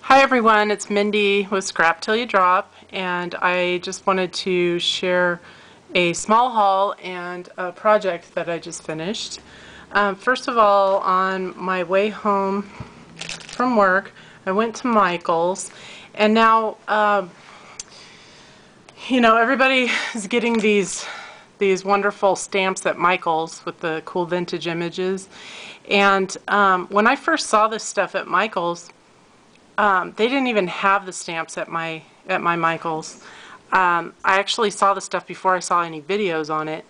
Hi everyone, it's Mindy with Scrap Till You Drop, and I just wanted to share a small haul and a project that I just finished. First of all, on my way home from work, I went to Michael's, and now, everybody is getting these wonderful stamps at Michael's with the cool vintage images, and when I first saw this stuff at Michael's, they didn't even have the stamps at my Michael's. I actually saw the stuff before I saw any videos on it,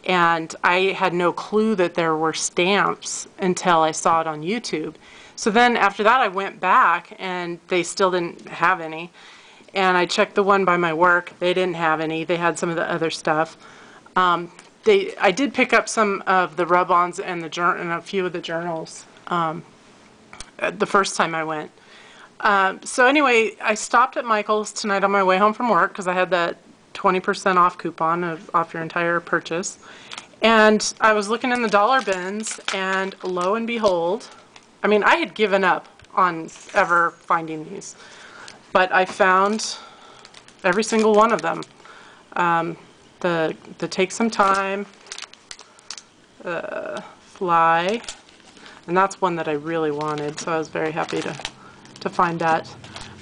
and I had no clue that there were stamps until I saw it on YouTube. So then after that I went back and they still didn't have any, and I checked the one by my work. They didn't have any. They had some of the other stuff. I did pick up some of the rub-ons and a few of the journals the first time I went. So anyway, I stopped at Michael's tonight on my way home from work because I had that 20% off coupon off your entire purchase. And I was looking in the dollar bins, and lo and behold, I mean, I had given up on ever finding these, but I found every single one of them. The Take Some Time, Fly, and that's one that I really wanted, so I was very happy to find that.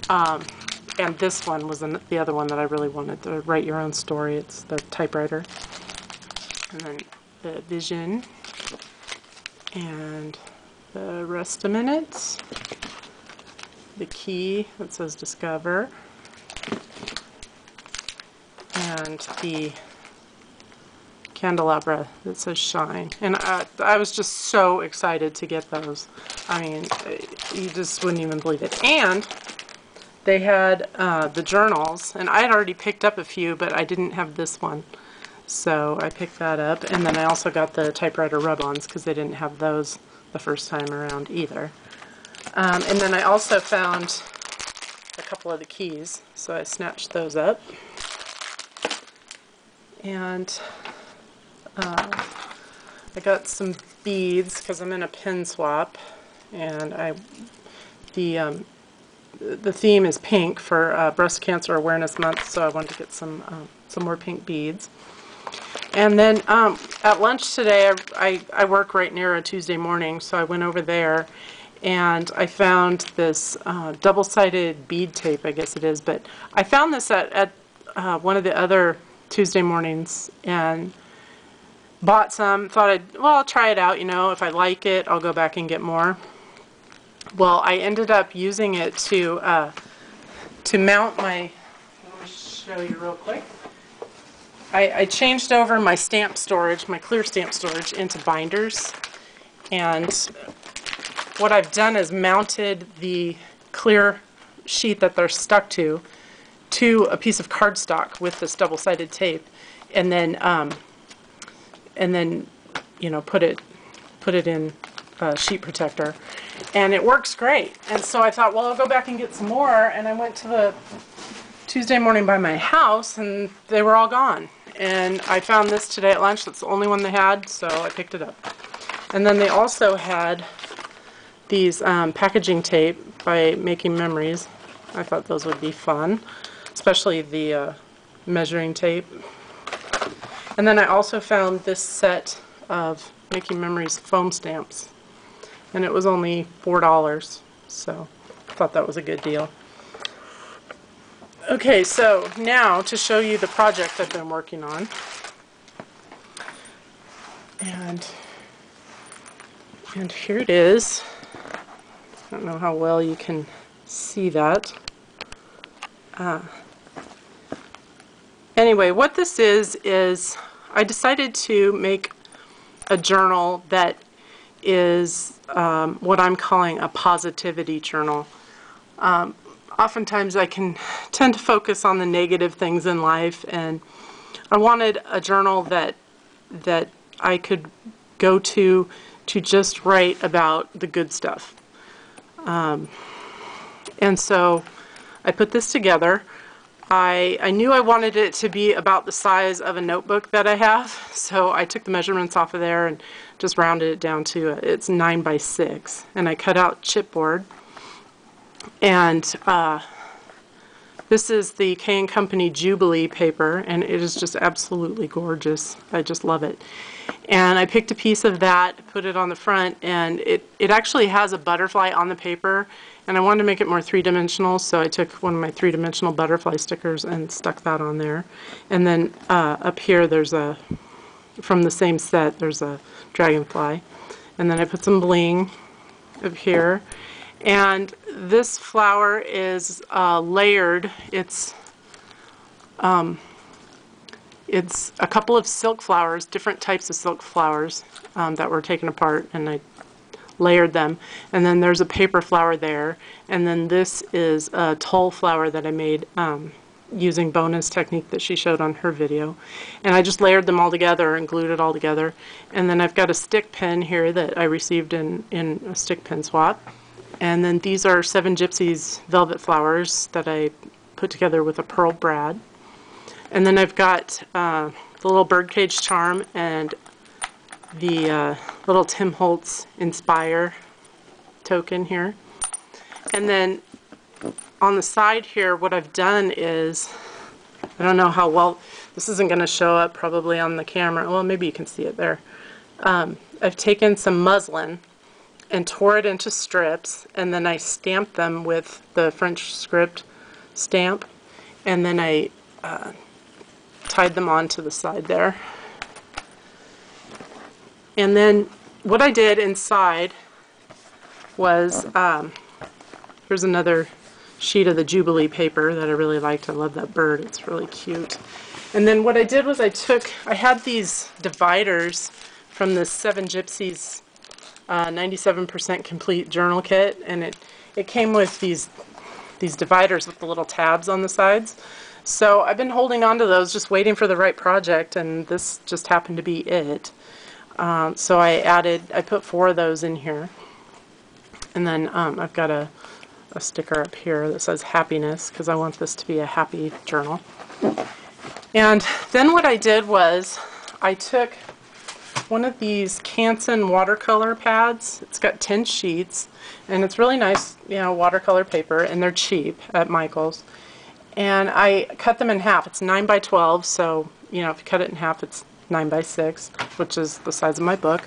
And this one was the other one that I really wanted, to Write Your Own Story. It's the typewriter. And then the Vision. And the Rest a Minute. The key that says Discover. And the candelabra that says Shine. And I was just so excited to get those. I mean, you just wouldn't even believe it. And they had the journals, and I had already picked up a few, but I didn't have this one. So I picked that up, and then I also got the typewriter rub-ons because they didn't have those the first time around either. And then I also found a couple of the keys, so I snatched those up. And I got some beads because I'm in a pin swap, and the theme is pink for Breast Cancer Awareness Month, so I wanted to get some more pink beads. And then at lunch today, I work right near a Tuesday Morning, so I went over there and I found this double-sided bead tape, I guess it is, but I found this at one of the other Tuesday Mornings and bought some. Thought I'll try it out, if I like it, I'll go back and get more. Well, I ended up using it to mount my, let me show you real quick. I changed over my stamp storage, my clear stamp storage, into binders, and what I've done is mounted the clear sheet that they're stuck to a piece of cardstock with this double-sided tape, and then put it in a sheet protector, and it works great. And so I thought, well, I'll go back and get some more, and I went to the Tuesday Morning by my house, and they were all gone. And I found this today at lunch. That's the only one they had, so I picked it up. And then they also had these packaging tape by Making Memories. I thought those would be fun, especially the measuring tape. And then I also found this set of Making Memories foam stamps, and it was only $4, so I thought that was a good deal. Okay, so now to show you the project I've been working on. And here it is. I don't know how well you can see that. Anyway, what this is I decided to make a journal that is what I'm calling a positivity journal. Oftentimes I can tend to focus on the negative things in life, and I wanted a journal that I could go to just write about the good stuff. And so I put this together. I knew I wanted it to be about the size of a notebook that I have, so I took the measurements off of there and just rounded it down to it's 9 by 6, and I cut out chipboard. And this is the K & Company Jubilee paper, and it is just absolutely gorgeous. I just love it. And I picked a piece of that, put it on the front, and it actually has a butterfly on the paper, and I wanted to make it more three-dimensional, so I took one of my three-dimensional butterfly stickers and stuck that on there. And then up here there's from the same set, there's a dragonfly. And then I put some bling up here. And this flower is layered. It's a couple of silk flowers, different types of silk flowers that were taken apart, and I layered them. And then there's a paper flower there. And then this is a tulle flower that I made using Bona's technique that she showed on her video. And I just layered them all together and glued it all together. And then I've got a stick pin here that I received in a stick pin swap. And then these are Seven Gypsies velvet flowers that I put together with a pearl brad. And then I've got the little birdcage charm and the little Tim Holtz Inspire token here. And then on the side here, what I've done is, I don't know how well, this isn't going to show up probably on the camera. Well, maybe you can see it there. I've taken some muslin and tore it into strips, and then I stamped them with the French script stamp, and then I tied them onto the side there. And then what I did inside was, here's another sheet of the Jubilee paper that I really liked. I love that bird, it's really cute. And then what I did was I had these dividers from the Seven Gypsies 97% complete journal kit, and it came with these dividers with the little tabs on the sides. So I've been holding on to those, just waiting for the right project, and this just happened to be it. So I put 4 of those in here, and then I've got a sticker up here that says happiness, because I want this to be a happy journal. And then what I did was I took one of these Canson watercolor pads. It's got 10 sheets, and it's really nice, you know, watercolor paper, and they're cheap at Michael's. And I cut them in half. It's 9 by 12, so, you know, if you cut it in half, it's 9 by 6, which is the size of my book.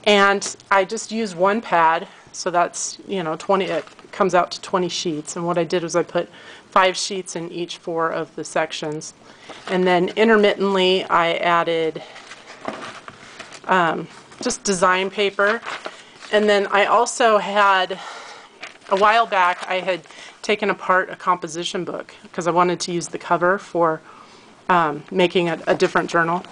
And I just used one pad, so that's, you know, 20, it comes out to 20 sheets. And what I did was I put 5 sheets in each 4 of the sections. And then intermittently I added just design paper. And then I also had, a while back, I had taken apart a composition book because I wanted to use the cover for making a different journal.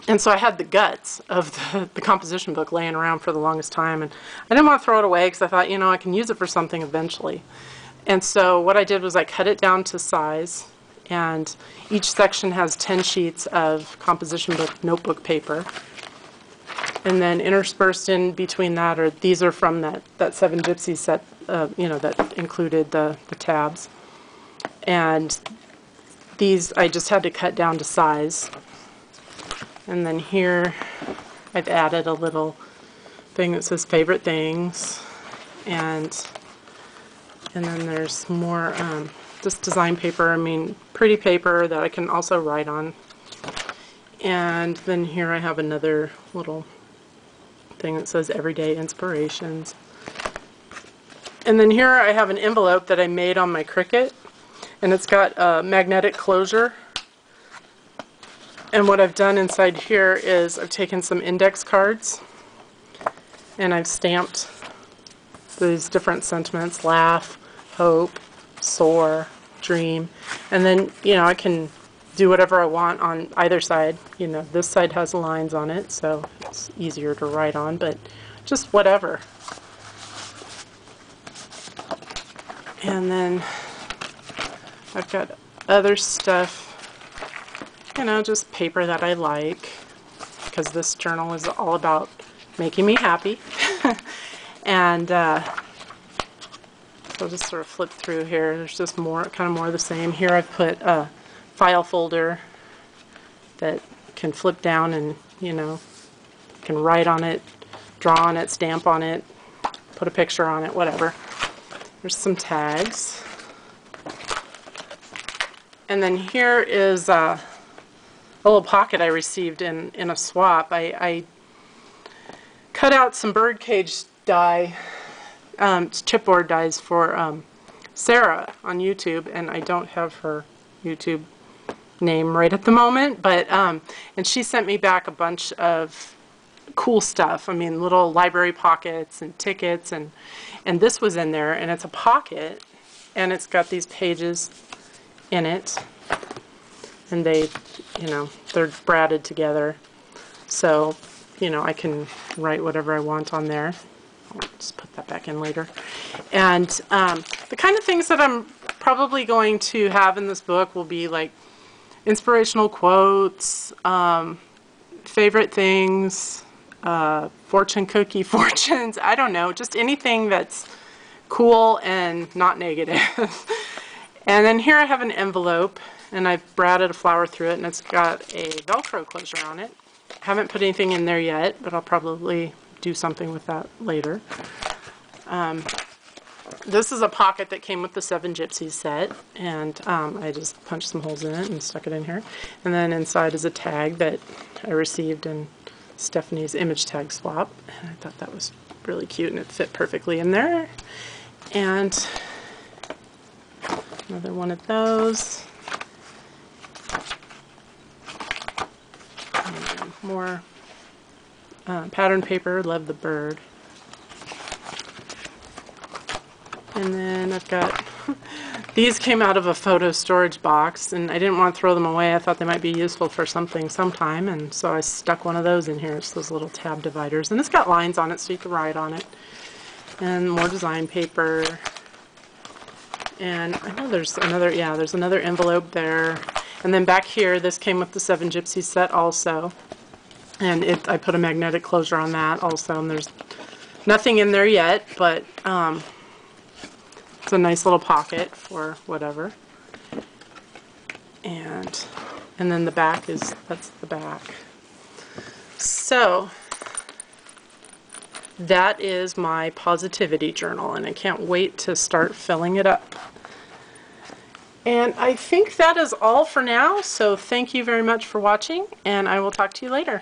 And so I had the guts of the composition book laying around for the longest time, and I didn't want to throw it away because I thought, you know, I can use it for something eventually. And so what I did was I cut it down to size, and each section has 10 sheets of composition book notebook paper. And then interspersed in between that, these are from that Seven Gypsies set, you know, that included the tabs. And these I just had to cut down to size. And then here I've added a little thing that says favorite things. And then there's more just design paper, I mean pretty paper that I can also write on. And then here I have another little thing that says everyday inspirations. And then here I have an envelope that I made on my Cricut, and it's got a magnetic closure. And what I've done inside here is I've taken some index cards and I've stamped these different sentiments: laugh, hope, soar, dream. And then, you know, I can do whatever I want on either side. You know, this side has lines on it, so it's easier to write on, but just whatever. And then I've got other stuff, you know, just paper that I like, because this journal is all about making me happy. And so I'll just sort of flip through here. There's just more, kind of more of the same. Here I've put a file folder that can flip down, and, you know, you can write on it, draw on it, stamp on it, put a picture on it, whatever. There's some tags. And then here is a little pocket I received in a swap. I cut out some birdcage die, chipboard dies for Sarah on YouTube, and I don't have her YouTube name right at the moment, but and she sent me back a bunch of cool stuff. I mean, little library pockets and tickets, and this was in there, and it's a pocket, and it's got these pages in it, and they, you know, they're braided together, so, you know, I can write whatever I want on there. I'll just put that back in later. And the kind of things that I'm probably going to have in this book will be like inspirational quotes, favorite things, fortune cookie fortunes, I don't know, just anything that's cool and not negative. And then here I have an envelope, and I've braided a flower through it, and it's got a Velcro closure on it. Haven't put anything in there yet, but I'll probably do something with that later. This is a pocket that came with the Seven Gypsies set, and I just punched some holes in it and stuck it in here. And then inside is a tag that I received in Stephanie's image tag swap, and I thought that was really cute, and it fit perfectly in there. And another one of those. And more pattern paper, love the bird. And then I've got, these came out of a photo storage box, and I didn't want to throw them away. I thought they might be useful for something sometime, and so I stuck one of those in here. It's those little tab dividers, and it's got lines on it so you can write on it. And more design paper. And I know there's another, yeah, there's another envelope there. And then back here, this came with the Seven Gypsies set also. And I put a magnetic closure on that also, and there's nothing in there yet, but it's a nice little pocket for whatever. And then the back is, that's the back. So that is my positivity journal, and I can't wait to start filling it up. And I think that is all for now, so thank you very much for watching, and I will talk to you later.